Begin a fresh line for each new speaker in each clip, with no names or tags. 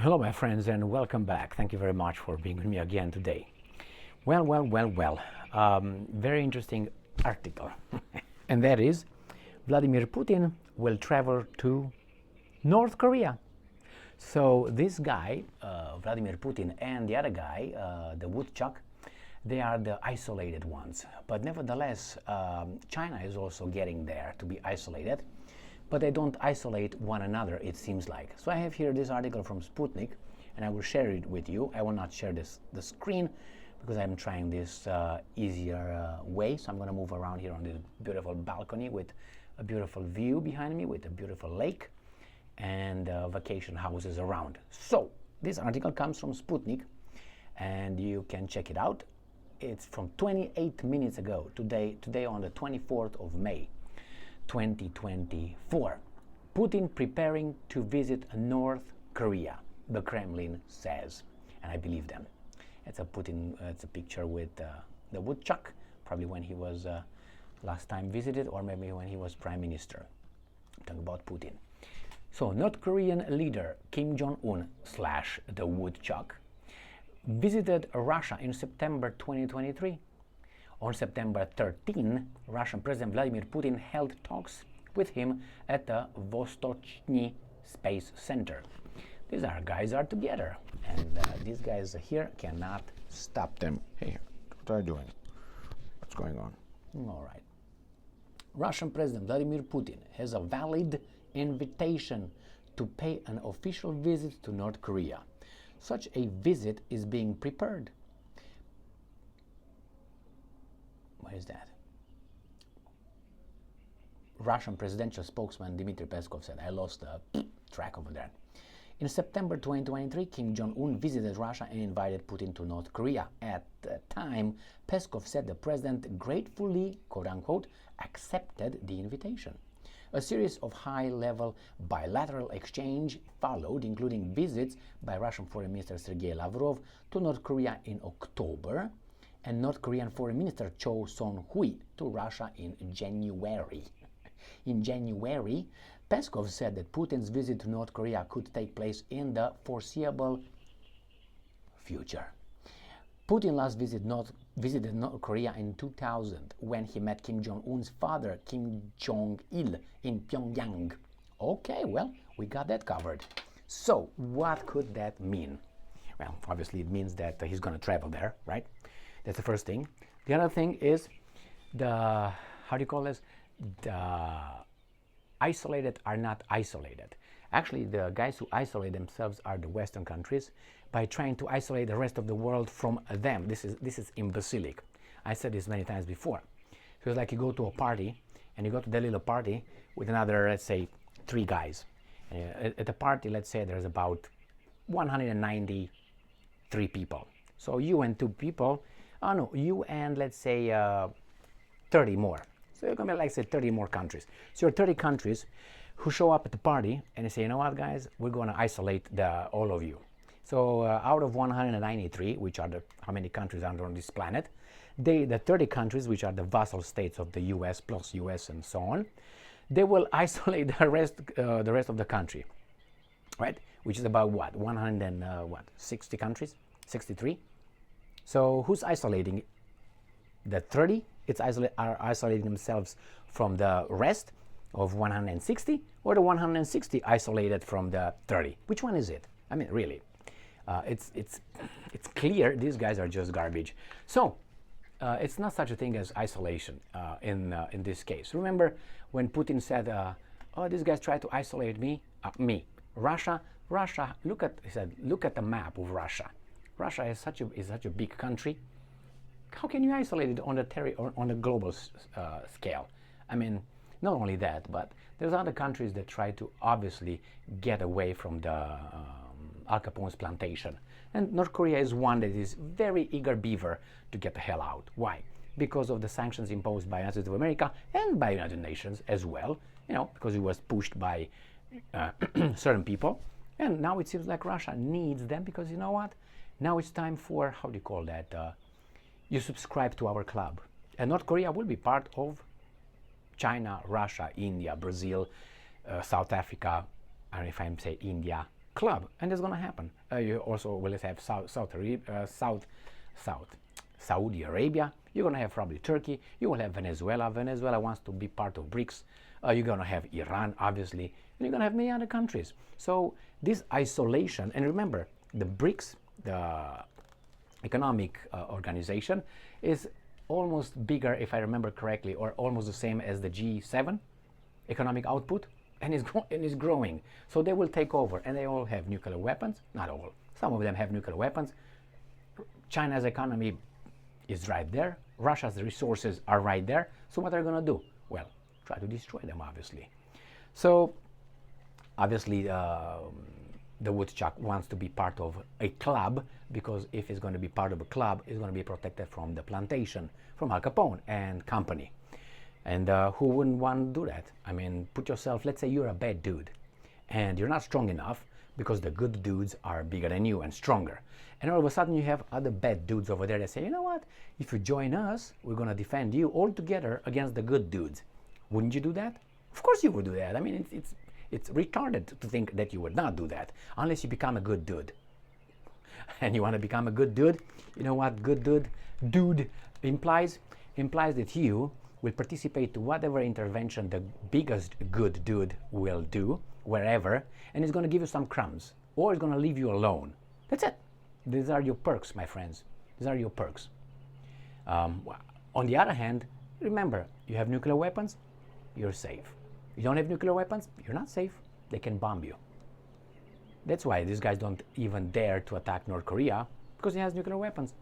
Hello, my friends, and welcome back. Thank you very much for being with me again today. Well. Very interesting article. And that is Vladimir Putin will travel to North Korea. So this guy, Vladimir Putin, and the other guy, the Woodchuck, they are the isolated ones. But nevertheless, China is also getting there to be isolated. But they don't isolate one another, it seems like. So I have here this article from Sputnik, and I will share it with you. I will not share the screen because I'm trying this easier way. So I'm going to move around here on this beautiful balcony with a beautiful view behind me, with a beautiful lake and vacation houses around. So this article comes from Sputnik, and you can check it out. It's from 28 minutes ago, today on the 24th of May. 2024. Putin preparing to visit North Korea, the Kremlin says, and I believe them. It's a Putin. It's a picture with the woodchuck, probably when he was last time visited, or maybe when he was prime minister. I'm talking about Putin. So, North Korean leader Kim Jong-un / the woodchuck visited Russia in September 2023. On September 13, Russian President Vladimir Putin held talks with him at the Vostochny Space Center. These guys are together, and these guys here cannot stop them.
Hey, what are you doing? What's going on?
All right. Russian President Vladimir Putin has a valid invitation to pay an official visit to North Korea. Such a visit is being prepared. What is that? Russian presidential spokesman Dmitry Peskov said. I lost track over there. In September 2023, Kim Jong-un visited Russia and invited Putin to North Korea. At the time, Peskov said the president gratefully, quote-unquote, accepted the invitation. A series of high-level bilateral exchange followed, including visits by Russian Foreign Minister Sergei Lavrov to North Korea in October, and North Korean Foreign Minister Cho Son-hui to Russia in January. In January, Peskov said that Putin's visit to North Korea could take place in the foreseeable future. Putin last visited North Korea in 2000 when he met Kim Jong-un's father, Kim Jong-il, in Pyongyang. Okay, well, we got that covered. So, what could that mean? Well, obviously it means that he's going to travel there, right? That's the first thing. The other thing is the isolated are not isolated. Actually, the guys who isolate themselves are the Western countries by trying to isolate the rest of the world from them. This is imbecilic. I said this many times before. So it's like you go to a party, and you go to that little party with another, let's say, 3 guys. At the party, let's say there's about 193 people. So you and 2 people. Oh no, you and let's say 30 more. So you're gonna be like say 30 more countries. So you're 30 countries who show up at the party and they say, you know what, guys, we're gonna isolate all of you. So out of 193, which are how many countries are on this planet, the 30 countries, which are the vassal states of the U.S. plus U.S. and so on, they will isolate the rest of the country, right? Which is about what 160 countries, 63. So who's isolating? The 30 are isolating themselves from the rest of 160, or the 160 isolated from the 30? Which one is it? I mean, really, it's clear these guys are just garbage. So it's not such a thing as isolation in this case. Remember when Putin said, "Oh, these guys try to isolate me." Russia. He said, look at the map of Russia. Russia is such a big country. How can you isolate it on the global scale? I mean, not only that, but there's other countries that try to obviously get away from the Al Capone's plantation, and North Korea is one that is very eager beaver to get the hell out. Why? Because of the sanctions imposed by United States of America and by United Nations as well. You know, because it was pushed by certain people, and now it seems like Russia needs them because you know what? Now it's time for, how do you call that? You subscribe to our club. And North Korea will be part of China, Russia, India, Brazil, South Africa, I don't know if I'm saying India, club, and it's going to happen. You also will have Saudi Arabia. You're going to have probably Turkey. You will have Venezuela. Venezuela wants to be part of BRICS. You're going to have Iran, obviously, and you're going to have many other countries. So this isolation, and remember, the BRICS, the economic organization, is almost bigger, if I remember correctly, or almost the same as the G7 economic output, and is growing. So they will take over, and they all have nuclear weapons. Not all. Some of them have nuclear weapons. China's economy is right there. Russia's resources are right there. So what are they going to do? Well, try to destroy them, obviously. So obviously the woodchuck wants to be part of a club, because if it's going to be part of a club, it's going to be protected from the plantation, from Al Capone and company. And who wouldn't want to do that? I mean, put yourself, let's say you're a bad dude and you're not strong enough because the good dudes are bigger than you and stronger. And all of a sudden you have other bad dudes over there that say, you know what, if you join us, we're going to defend you all together against the good dudes. Wouldn't you do that? Of course you would do that. I mean, it's retarded to think that you would not do that unless you become a good dude. And you want to become a good dude? You know what good dude implies? Implies that you will participate to whatever intervention the biggest good dude will do, wherever, and it's going to give you some crumbs, or it's going to leave you alone. That's it. These are your perks, my friends. These are your perks. On the other hand, remember, you have nuclear weapons, you're safe. You don't have nuclear weapons, you're not safe. They can bomb you. That's why these guys don't even dare to attack North Korea, because he has nuclear weapons.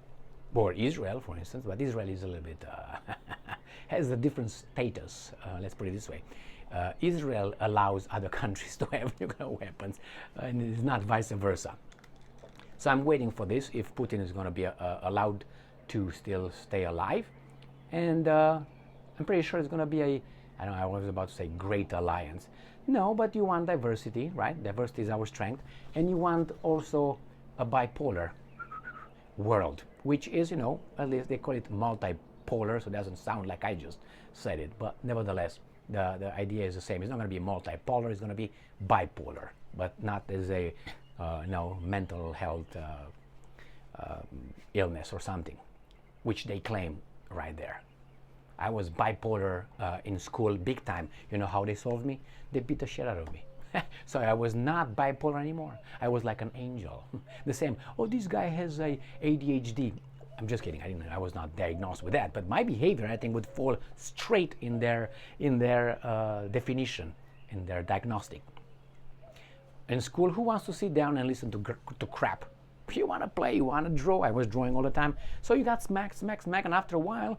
Or Israel, for instance, but Israel is a little bit, has a different status, let's put it this way. Israel allows other countries to have nuclear weapons, and it's not vice versa. So I'm waiting for this, if Putin is going to be allowed to still stay alive. And I'm pretty sure it's going to be I don't know, I was about to say great alliance. No, but you want diversity, right? Diversity is our strength. And you want also a bipolar world, which is, you know, at least they call it multipolar, so it doesn't sound like I just said it. But nevertheless, the idea is the same. It's not going to be multipolar, it's going to be bipolar, but not as a mental health illness or something, which they claim right there. I was bipolar in school big time. You know how they solved me? They beat the shit out of me. So I was not bipolar anymore. I was like an angel. The same, oh, this guy has a ADHD. I'm just kidding. I was not diagnosed with that. But my behavior, I think, would fall straight in their definition, in their diagnostic. In school, who wants to sit down and listen to crap? You want to play, you want to draw. I was drawing all the time. So you got smack, and after a while,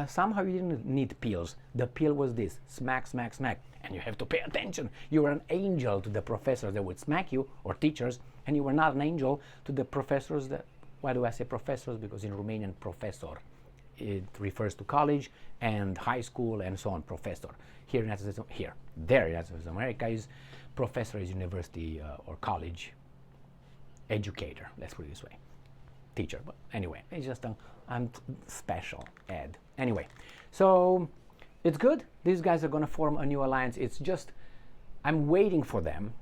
somehow you didn't need pills. The pill was this, smack. And you have to pay attention. You were an angel to the professors that would smack you, or teachers, and you were not an angel to the professors that, why do I say professors? Because in Romanian, professor, it refers to college and high school and so on, professor. Here in United States, United States of America is professor is university or college educator, let's put it this way, teacher. But anyway, it's just I'm special ed. Anyway, so it's good. These guys are going to form a new alliance. It's just I'm waiting for them.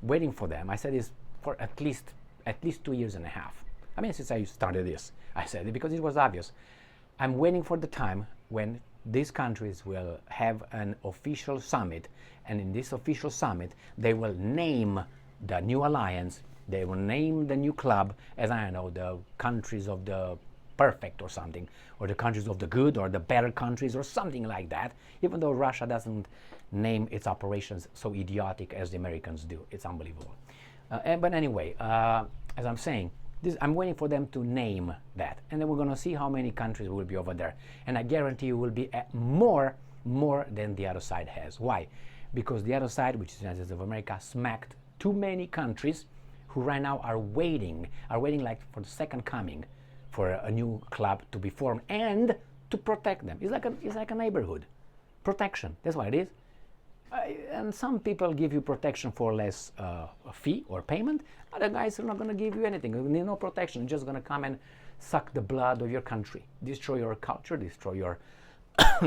I said this for at least 2 years and a half. I mean, since I started this, I said it because it was obvious. I'm waiting for the time when these countries will have an official summit, and in this official summit, they will name the new alliance. They will name the new club as, I don't know, the countries of the perfect or something, or the countries of the good, or the better countries, or something like that, even though Russia doesn't name its operations so idiotic as the Americans do. It's unbelievable. But anyway, as I'm saying, I'm waiting for them to name that, and then we're going to see how many countries will be over there. And I guarantee you will be more than the other side has. Why? Because the other side, which is the United States of America, smacked too many countries who right now are waiting like for the second coming for a new club to be formed and to protect them. It's like a neighborhood. Protection, that's what it is. And some people give you protection for less fee or payment. Other guys are not going to give you anything. You need no protection. They're just going to come and suck the blood of your country, destroy your culture, destroy your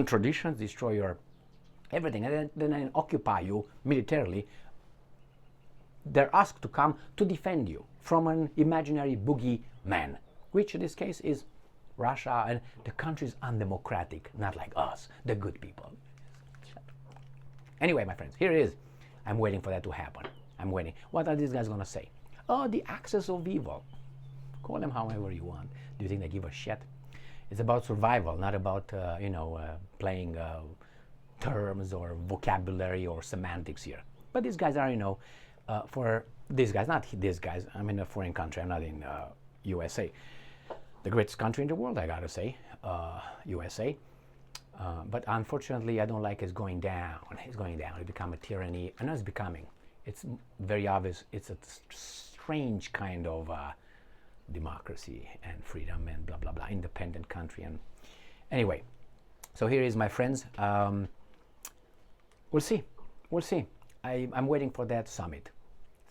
traditions, destroy your everything, and then occupy you militarily they're asked to come to defend you from an imaginary boogeyman, which in this case is Russia, and the country is undemocratic, not like us, the good people. Anyway, my friends, here it is. I'm waiting for that to happen. I'm waiting. What are these guys going to say? Oh, the axis of evil. Call them however you want. Do you think they give a shit? It's about survival, not about, playing terms or vocabulary or semantics here. But these guys are, for these guys, not these guys. I'm in a foreign country. I'm not in USA. The greatest country in the world, I gotta say, USA. But unfortunately, I don't like it's going down. It's going down. It's become a tyranny. And it's becoming. It's very obvious. It's a strange kind of democracy and freedom and blah, blah, blah, independent country. And anyway, so here is my friends. We'll see. We'll see. I'm waiting for that summit.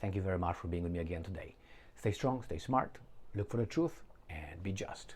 Thank you very much for being with me again today. Stay strong, stay smart, look for the truth, and be just.